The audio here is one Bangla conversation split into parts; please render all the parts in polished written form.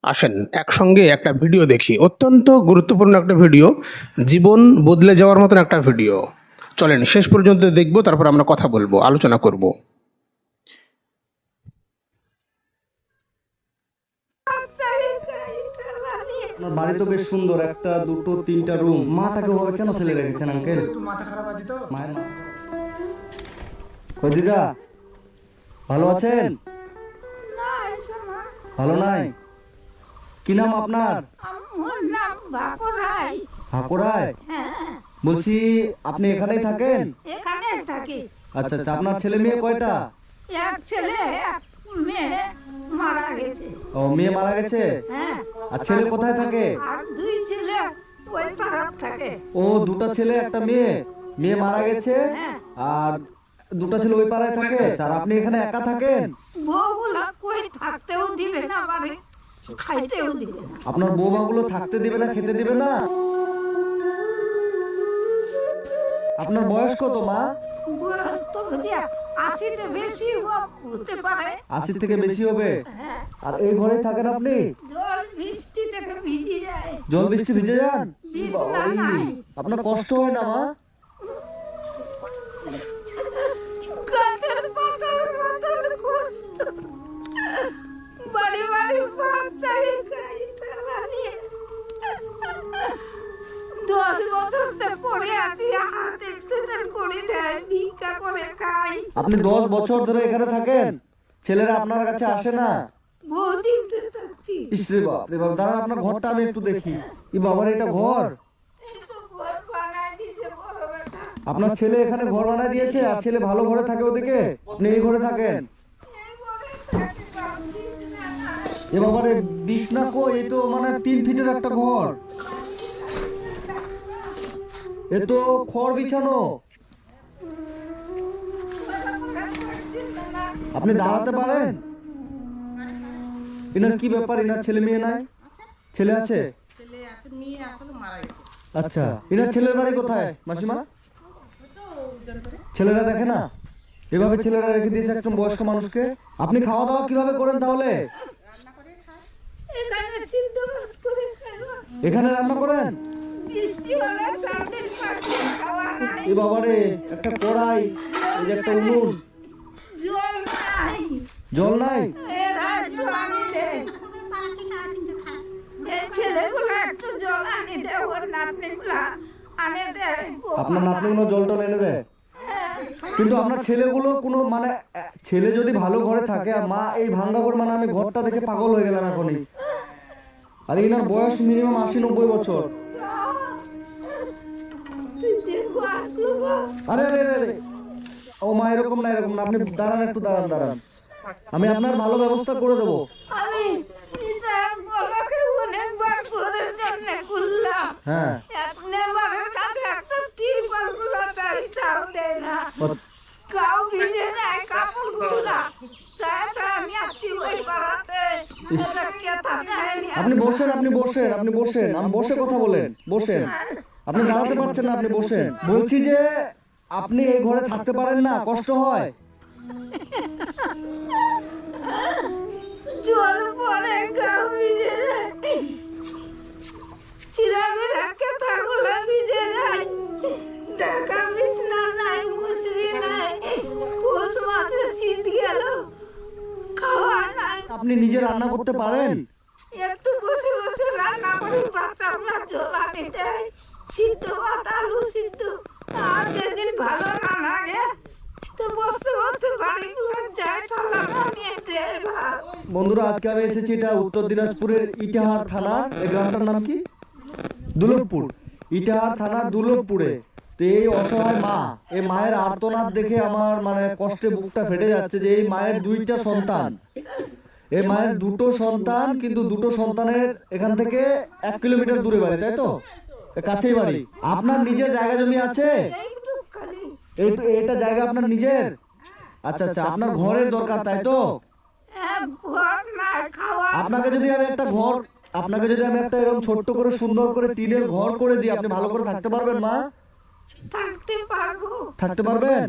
আসেন একসঙ্গে একটা ভিডিও দেখি, অত্যন্ত গুরুত্বপূর্ণ একটা ভিডিও, জীবন বদলে যাওয়ার মতন একটা ভিডিও। চলেন শেষ পর্যন্ত দেখব, তারপর আমরা কথা বলবো, আলোচনা করব। আপনার বাড়ি তো বেশ সুন্দর, একটা দুটো তিনটা রুম। মাটাকে ওভাবে কেন ফেলে রেখেছেন আঙ্কেল? একটু মাথা খারাপ আছে তো। মায়ের কই দিদা, ভালো আছেন? ভালো নাই? কি নাম আপনার? আমার নাম বাকরাই। ঠাকুরায়? হ্যাঁ, বলছি আপনি এখানেই থাকেন? এখানে থাকি। আচ্ছা আচ্ছা, আপনার ছেলে মেয়ে কয়টা? এক ছেলে এক মেয়ে মারা গেছে। ও, মেয়ে মারা গেছে। হ্যাঁ, আর ছেলে কোথায় থাকে? আর দুই ছেলে ওই পাড়ার থাকে। ও, দুটো ছেলে একটা মেয়ে। মেয়ে মারা গেছে হ্যাঁ, আর দুটো ছেলে ওই পাড়ায় থাকে। আর আপনি এখানে একা থাকেন? বউগুলা কই থাকতেও দিবে না, মানে খাইতেও দিবে না। আপনার বৌমাগুলো থাকতে দিবে না, খেতে দিবে না? আপনার বয়স কত মা? বয়স তো বুঝিয়া 80তে বেশি হতে পারে। 80 থেকে বেশি হবে। হ্যাঁ, আর এই ঘরেই থাকেন আপনি? জল বৃষ্টি থেকে ভিজে যায়। জল বৃষ্টি ভিজে যান? বিছনা নাই। আপনার কষ্ট হয় না মা? গাছের পাতার মতন কষ্ট। বাড়ি বাড়ি ভাত চাই খাইতে পারি। 10 বছর তো পড়ে আছি, হাত এক্সিডেন্ট করে দেয়, ভিক্ষা করে খাই। আপনি 10 বছর ধরে এখানে থাকেন, ছেলেরা আপনার কাছে আসে না? বহুদিন ধরে থাকছি। ইসরে বাপ রে বাপ, দাঁড়ান আপনার ঘরটা আমি একটু দেখি। ই বাবার, এটা ঘর? একটু ঘর বানায় দিছে বড় বেটা। আপনার ছেলে এখানে ঘর বানায় দিয়েছে, আর ছেলে ভালো ঘরে থাকে ওদিকে, আপনি এই ঘরে থাকেন? এই ঘরে থাকি, বাবু না নাই। এ বাবারে, বিছনা কই? এই তো মানে 3 ফিটের একটা ঘর। এ তো খড় বিছানো। আপনি দাঁড়াতে পারেন? এনার কি ব্যাপার? এনার ছেলে মেয়ে নাই? ছেলে আছে? ছেলে আছে, মেয়ে আসলে মারা গেছে। আচ্ছা, এনার ছেলের বাড়ি কোথায় মাসিমা? ছেলেরা দেখে না? এভাবে ছেলেরা রেখে দিয়েছে একজন বয়স্ক মানুষকে। আপনি খাওয়া দাওয়া কিভাবে করেন তাহলে? এখানে সিদ্ধ ভাত করে খাওয়া। এখানে রান্না করেন? বৃষ্টি হলে সারাদিন পাখি খাওয়া নাই। এ বাবারে, একটা কড়াই, এই যে একটা উনুন। জল নাই। জল নাই? এরা জল আনি দেয়। এই ছেলেগুলো একটু জল আনি দেয়, ওর নাতনিগুলা আনে দেয়। আপনার নাতনিগুলো জল টল এনে দেয়? কিন্তু আপনার ছেলেগুলো কোনো মানে ছেলে যদি ভালো ঘরে থাকে, আর মা এই ভাঙ্গা ঘর, মানে আমি ঘরটা দেখে পাগল হয়ে গেলাম এখনই। আর এনার বয়স মিনিমাম 80-90 বছর। তুই দেখো আসলো বা। আরে আরে আরে আরে। ও মা, এরকম না, এরকম না, আপনি দাঁড়ান, একটু দাঁড়ান দাঁড়ান, আমি আপনার ভালো ব্যবস্থা করে দেবো। আমি নিজের বলাকে অনেকবার ঘরের জন্য খুললাম। হ্যাঁ। এক নেবারের কাছে একটা তিরপাল গুলো চাই, তাও দেয় না। গাও ভিজে যায় কাপড়গুলো। চায় চায় আমি আছি ওই পাড়াতে। ওরা কে থাকে আমি আপনি বসেন, আপনি বসেন, আপনি বসেন, আমি বসে কথা বলেন, বসেন। আপনি দাঁড়াতে পারছেন না, আপনি বসেন। বলছি যে আপনি এই ঘরে থাকতে পারেন না, কষ্ট হয়? জল পরে গাও ভিজে যায়। চিরাগে রাখে থাকলে ভিজে যায়। ঢাকা বিছনা নাই, মুসরি নাই। পৌষ মাসে শীত গেল, খাওয়া নাই। আপনি নিজে রান্না করতে পারেন? একটু বসে বসে রান্না করি, বাচ্চাগুলা জল আনি দেয়, সিদ্ধ ভাত, আলু সিদ্ধ। আর যেদিন ভালো না লাগে তো বসতে বসতে বাড়িগুলো যায়, থালা বানিয়ে দেয় ভাত। বন্ধুরা, আজকে আমি এসেছি, এটা উত্তর দিনাজপুরের ইটাহার থানার, এই গ্রামটার নাম কি? দুর্লভপুর। ইটাহার থানার দুর্লভপুরে। তো এই অসহায় মা, এই মায়ের আর্তনাদ দেখে আমার মানে কষ্টে বুকটা ফেটে যাচ্ছে, যে এই মায়ের 2টা সন্তান, এই মায়ের 2টো সন্তান, কিন্তু 2টো সন্তানের এখান থেকে 1 কিলোমিটার দূরে বাড়ি, তাই তো? কাছেই বাড়ি। আপনার নিজের জায়গা জমি আছে? একটু খালি এটা জায়গা আপনার নিজের? আচ্ছা আচ্ছা, আপনার ঘরের দরকার, তাই তো? ঘর নাই, খাওয়া আপনাকে যদি আমি একটা ঘর, আপনাকে যদি আমি একটা এরকম ছোট্ট করে সুন্দর করে টিনের ঘর করে দিই, আপনি ভালো করে থাকতে পারবেন মা? থাকতে পারবো। থাকতে পারবেন?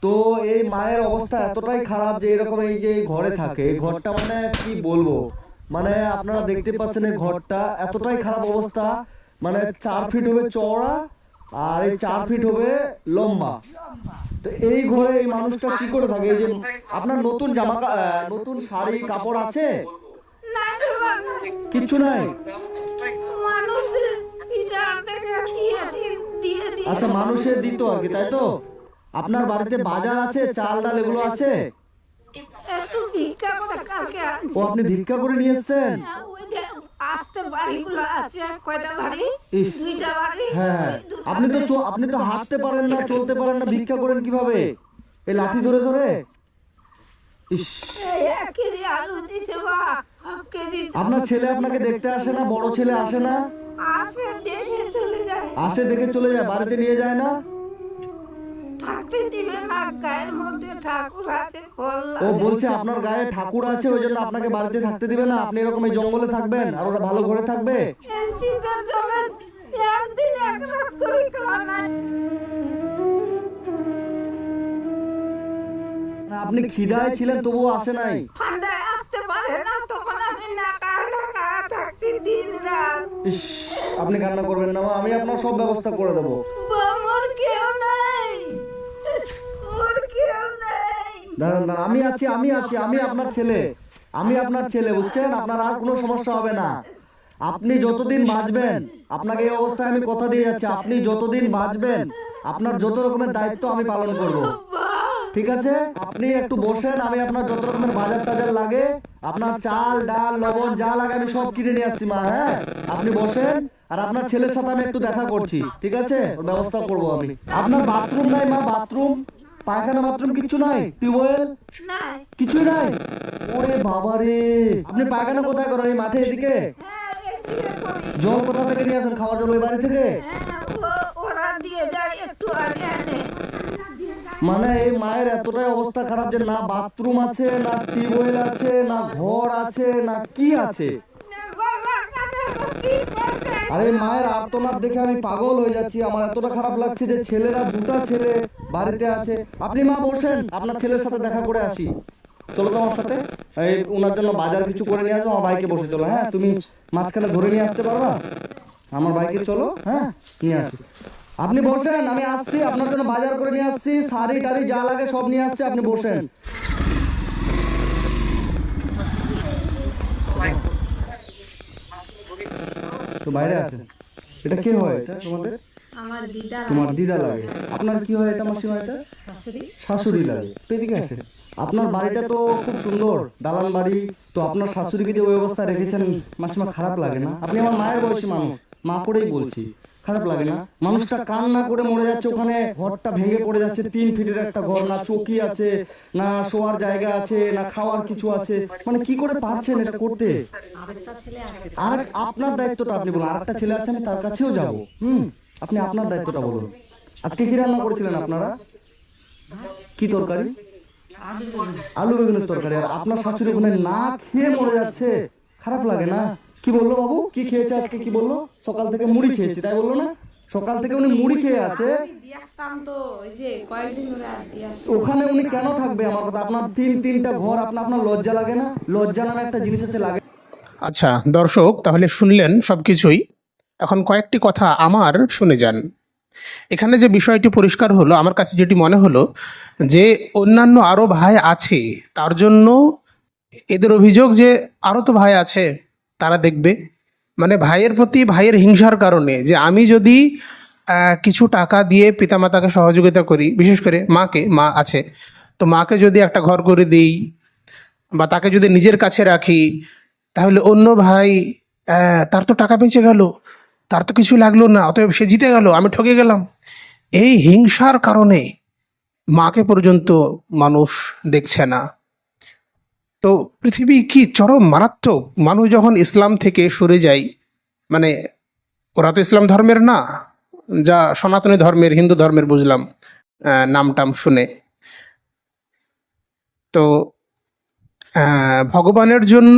তো এই মায়ের অবস্থা এতটাই খারাপ যে এরকম এই যে এই ঘরে থাকে, এই ঘরটা মানে কি বলবো, মানে আপনারা দেখতে পাচ্ছেন এই ঘরটা এতটাই খারাপ অবস্থা, মানে 4 ফিট হবে চওড়া আর এই 4 ফিট হবে লম্বা। তো এই ঘরে এই মানুষটা কি করে থাকে? এই যে আপনার নতুন নতুন শাড়ি কাপড় আছে? নাই রে বাবা, কিচ্ছু নাই। মানুষের ইটার থেকে দিয়ে আচ্ছা, মানুষের দিত আর কি, তাই তো? আপনার বাড়িতে বাজার আছে, চাল ডাল এগুলো আছে? একটু ভিক্ষা করে কালকে ও, আপনি ভিক্ষা করে নিয়ে এসেছেন? ওই যে আস্তে বাড়িগুলো আছে, কয়টা বাড়ি? ইস। 2টা বাড়ি। হ্যাঁ, ওই দুটো আপনি তো হাঁটতে পারেন না, চলতে পারেন না, ভিক্ষা করেন কিভাবে? এই লাঠি ধরে ধরে? ইস। এই 1 কেজি আলু দিছে বা 1 কেজি আপনার ছেলে আপনাকে দেখতে আসে না? বড় ছেলে আসে না? আসে দেখে চলে যায়, আসে, দেখে চলে যায়, বাড়িতে নিয়ে যায় না? থাকতে দিবে না, গায়ের মধ্যে ঠাকুর আছে, ফল ও বলছে আপনার গায়ে ঠাকুর আছে, ওই জন্য আপনাকে বাড়িতে থাকতে দিবে না। আপনি এরকম এই জঙ্গলে থাকবেন আর ওরা ভালো ঘরে থাকবে? এই শীতের জন্য একদিন এক রাত করে খাওয়া নাই। আপনি খিদায় ছিলেন তবুও আসে নাই? ঠান্ডায় আসতে পারে না, তখন আমি নাকা থাকতে দিন রাত। ইস, আপনি কান্না করবেন না মা, আমি আপনার সব ব্যবস্থা করে দেবো। মোর কেউ নাই, মোর কেউ নাই। দাঁড়ান দাঁড়ান, আমি আছি, আমি আপনার ছেলে, বুঝছেন? আপনার আর কোনো সমস্যা হবে না। আপনি যতদিন বাঁচবেন, আপনাকে এই অবস্থায় আমি কথা দিয়ে যাচ্ছি, আপনি যতদিন বাঁচবেন আপনার যত রকমের দায়িত্ব আমি পালন করব, ঠিক আছে? আপনি একটু বসেন, আমি আপনার যত রকমের বাজার টাজার লাগে, আপনার চাল ডাল লবণ যা লাগে আমি সব কিনে নিয়ে আসছি মা। হ্যাঁ, আপনি বসেন, আর আপনার ছেলের সাথে আমি একটু দেখা করছি, ঠিক আছে? ওর ব্যবস্থা করব আমি। আপনার বাথরুম নাই মা? বাথরুম, পায়খানা বাথরুম কিচ্ছু নাই? টিউবওয়েল নাই। কিছুই নাই? ওরে বাবা রে, আপনি পায়খানা কোথায় করেন? এই মাঠে এদিকে? হ্যাঁ, এদিকে করি। জল কোথা থেকে নিয়ে আসেন? খাওয়ার জল ওই বাড়ি থেকে? হ্যাঁ, ওরা দিয়ে যায় একটু আগে আনে। মানে এই মায়ের এতটাই অবস্থা খারাপ যে না বাথরুম আছে, না টিউবওয়েল আছে, না ঘর আছে, না কি আছে। বাবার কাছে কি করবে? আরে মায়ের আর্তনাদ দেখে আমি পাগল হয়ে যাচ্ছি। আমার এতটা খারাপ লাগছে যে ছেলেরা, 2টা ছেলে বাড়িতে আছে। আপনি মা বসেন, আপনার ছেলের সাথে দেখা করে আসি। চলো তো আমার সাথে, এই ওনার জন্য বাজার কিছু করে নিয়ে আসবো। আমার বাইকে বসে চলো। হ্যাঁ, তুমি মাঝখানে ধরে নিয়ে আসতে পারবা? আমার বাইকে চলো, হ্যাঁ নিয়ে আসি। আপনি বসেন, আমি আসছি, আপনার জন্য বাজার করে নিয়ে আসছি, শাড়ি টাড়ি যা লাগে সব নিয়ে আসছি, আপনি বসেন। তো বাইরে আছেন? এটা কে হয়? এটা তোমাদের? আমার দিদা তোমার দিদা লাগে। আপনার কি হয় এটা মাসিমা? এটা শাশুড়ি। শাশুড়ি লাগে। তো এদিকে আসেন। আপনার বাড়িটা তো খুব সুন্দর, দালান বাড়ি। তো আপনার শাশুড়িকে যে ওই অবস্থা রেখেছেন মাসিমা, খারাপ লাগে না? আপনি আমার মায়ের বয়সী মানুষ, মা করেই বলছি, খারাপ লাগে না? মানুষটা কান্না করে মরে যাচ্ছে, ওখানে ঘরটা ভেঙে পড়ে যাচ্ছে। 3 ফিটের একটা ঘর, না চৌকি আছে, না শোয়ার জায়গা আছে, না খাওয়ার কিছু আছে। মানে কি করে পারছেন এটা করতে? আরেকটা ছেলে আছে। আর আপনার দায়িত্বটা আপনি বলুন। আরেকটা ছেলে আছে, আমি তার কাছেও যাব। আপনি আপনার দায়িত্বটা বলুন। আজকে কি রান্না করেছিলেন আপনারা? কি তরকারি? আলু বেগুনের তরকারি। আর আপনার শাশুড়ি ওখানে না খেয়ে মরে যাচ্ছে, খারাপ লাগে না? কি বললো বাবু? কি খেয়েছে আজকে? কি বললো? সকাল থেকে মুড়ি খেয়েছে, তাই বললো না? সকাল থেকে উনি মুড়ি খেয়ে আছে। দিয়ে আসতাম তো, ওই যে কয়েকদিন ধরে আর দিয়ে আসতাম। ওখানে উনি কেন থাকবে? আমার কথা, আপনার 3-3টা ঘর, আপনার লজ্জা লাগে না? লজ্জা নামে একটা জিনিস আছে, লাগে? আচ্ছা দর্শক, তাহলে শুনলেন সব কিছুই। এখন কয়েকটি কথা আমার শুনে যান। এখানে যে বিষয়টি পরিষ্কার হলো, আমার কাছে যেটি মনে হলো, যে অন্যান্য আরও ভাই আছে, তার জন্য এদের অভিযোগ যে আরও তো ভাই আছে, তারা দেখবে। মানে ভাইয়ের প্রতি ভাইয়ের হিংসার কারণে, যে আমি যদি কিছু টাকা দিয়ে পিতামাতাকে সহযোগিতা করি, বিশেষ করে মাকে, মা আছে, তো মাকে যদি একটা ঘর করে দিই বা তাকে যদি নিজের কাছে রাখি, তাহলে অন্য ভাই তার তো টাকা বেঁচে গেল, তার তো কিছু লাগলো না, অতএব সে জিতে গেল, আমি ঠকে গেলাম। এই হিংসার কারণে মাকে পর্যন্ত মানুষ দেখছে না। তো পৃথিবী কি চরম মারাত্মক। মানুষ যখন ইসলাম থেকে সরে যায়, মানে ওরা তো ইসলাম ধর্মের না, যা সনাতনী ধর্মের, হিন্দু ধর্মের বুঝলাম নামটাম শুনে, তো ভগবানের জন্য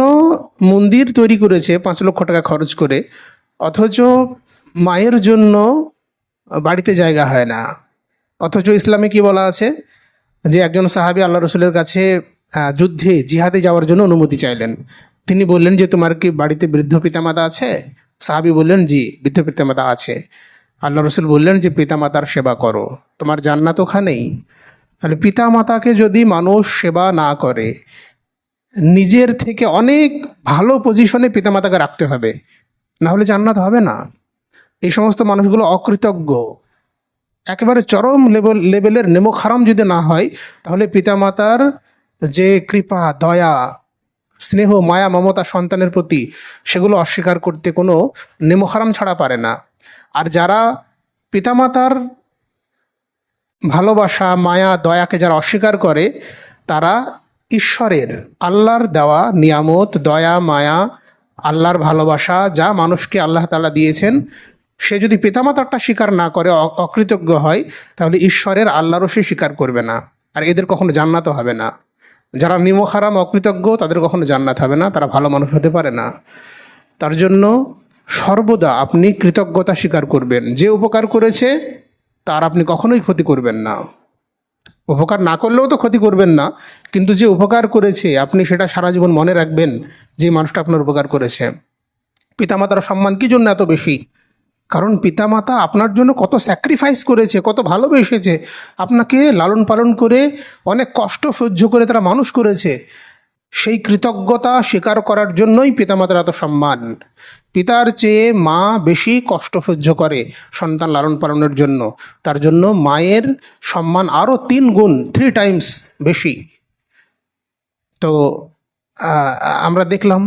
মন্দির তৈরি করেছে 5 লক্ষ টাকা খরচ করে, অথচ মায়ের জন্য বাড়িতে জায়গা হয় না। অথচ ইসলামে কি বলা আছে, যে একজন সাহাবী আল্লাহ রসুলের কাছে যুদ্ধে জিহাদে যাওয়ার জন্য অনুমতি চাইলেন, তিনি বললেন যে তোমার কি বাড়িতে বৃদ্ধ পিতামাতা আছে? সাহাবী বললেন জি, বৃদ্ধ পিতামাতা আছে। আল্লাহ রসুল বললেন যে পিতামাতার সেবা করো, তোমার জান্নাত ওখানেই। তাহলে পিতামাতাকে যদি মানুষ সেবা না করে, নিজের থেকে অনেক ভালো পজিশনে পিতামাতাকে রাখতে হবে, না হলে জান্নাত হবে না। এই সমস্ত মানুষগুলো অকৃতজ্ঞ, একেবারে চরম লেভেলের নেমক হারাম যদি না হয়, তাহলে পিতামাতার যে কৃপা, দয়া, স্নেহ, মায়া, মমতা সন্তানের প্রতি, সেগুলো অস্বীকার করতে কোনো নেমক হারাম ছাড়া পারে না। আর যারা পিতামাতার ভালোবাসা, মায়া, দয়াকে যারা অস্বীকার করে, তারা ঈশ্বরের, আল্লাহর দেওয়া নিয়ামত, দয়া, মায়া, আল্লাহর ভালোবাসা যা মানুষকে আল্লাহ তাআলা দিয়েছেন, সে যদি পিতামাতারটা স্বীকার না করে, অকৃতজ্ঞ হয়, তাহলে ঈশ্বরের, আল্লাহরও সে স্বীকার করবে না। আর এদের কখনো জান্নাতও হবে না। যারা নিমক হারাম, অকৃতজ্ঞ, তাদের কখনো জান্নাত হবে না, তারা ভালো মানুষ হতে পারে না। তার জন্য সর্বদা আপনি কৃতজ্ঞতা স্বীকার করবেন। যে উপকার করেছে তার আপনি কখনোই ক্ষতি করবেন না। উপকার না করলেও তো ক্ষতি করবেন না, কিন্তু যে উপকার করেছে আপনি সেটা সারা জীবন মনে রাখবেন, যে মানুষটা আপনার উপকার করেছে। পিতামাতার সম্মান কী জন্য এত বেশি? কারণ পিতামাতা আপনার জন্য কত স্যাক্রিফাইস করেছে, কত ভালোবেসেছে, আপনাকে লালন পালন করে অনেক কষ্ট সহ্য করে তারা মানুষ করেছে। সেই কৃতজ্ঞতা স্বীকার করার জন্যই পিতামাতার এত সম্মান। পিতার চেয়ে মা বেশি কষ্ট সহ্য করে সন্তান লালন পালনের জন্য, তার জন্য মায়ের সম্মান আরও 3 গুণ, 3 টাইমস বেশি। তো আমরা দেখলাম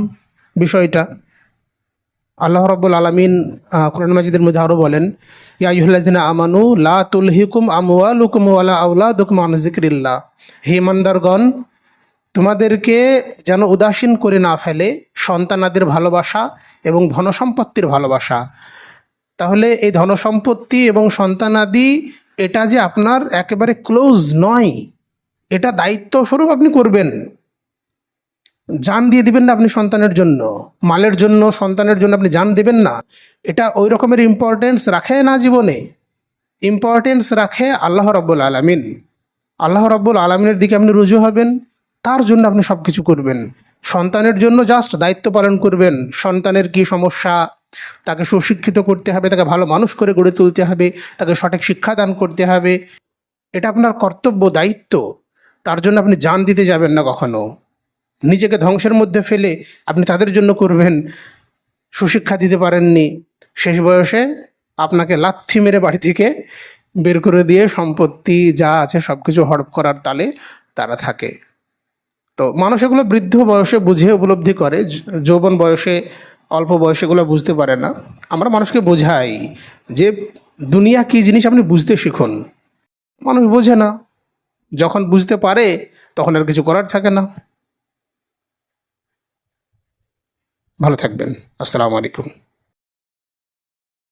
বিষয়টা। আল্লাহ রাব্বুল আলামিন কোরআন মাজিদের মধ্যে আরও বলেন, ইয়া আইয়ুহাল্লাযিনা আমানু লা তুলহিকুম আমওয়ালুকুম ওয়ালা আওলাদুকুম আন যিকরিল্লাহ। হে ইমানদারগণ, তোমাদেরকে যেন উদাসীন করে না ফেলে সন্তানাদের ভালোবাসা এবং ধনসম্পত্তির ভালোবাসা। তাহলে এই ধনসম্পত্তি এবং সন্তানাদি, এটা যে আপনার একেবারে ক্লোজ নয়, এটা দায়িত্বস্বরূপ আপনি করবেন। জান দিয়ে দিবেন না আপনি সন্তানের জন্য, মালের জন্য, সন্তানের জন্য আপনি জান দেবেন না। এটা ওই রকমের ইম্পর্টেন্স রাখে না জীবনে। ইম্পর্টেন্স রাখে আল্লাহ রাব্বুল আলামিন। আল্লাহ রাব্বুল আলামিনের দিকে আপনি রুজু হবেন, তার জন্য আপনি সব কিছু করবেন। সন্তানের জন্য জাস্ট দায়িত্ব পালন করবেন। সন্তানের কি সমস্যা, তাকে সুশিক্ষিত করতে হবে, তাকে ভালো মানুষ করে গড়ে তুলতে হবে, তাকে সঠিক শিক্ষা দান করতে হবে, এটা আপনার কর্তব্য, দায়িত্ব। তার জন্য আপনি জান দিতে যাবেন না কখনো। নিজেকে ধ্বংসের মধ্যে ফেলে আপনি তাদের জন্য করবেন। সুশিক্ষা দিতে পারেননি, শেষ বয়সে আপনাকে লাথি মেরে বাড়ি থেকে বের করে দিয়ে সম্পত্তি যা আছে সব কিছু হড়প করার তালে তারা থাকে। তো মানুষ এগুলো বৃদ্ধ বয়সে বুঝে উপলব্ধি করে, যৌবন বয়সে, অল্প বয়সে এগুলো বুঝতে পারে না। আমরা মানুষকে বোঝাই যে দুনিয়া কী জিনিস আপনি বুঝতে শিখুন। মানুষ বোঝে না, যখন বুঝতে পারে তখন আর কিছু করার থাকে না। ভালো থাকবেন। আসসালামু আলাইকুম।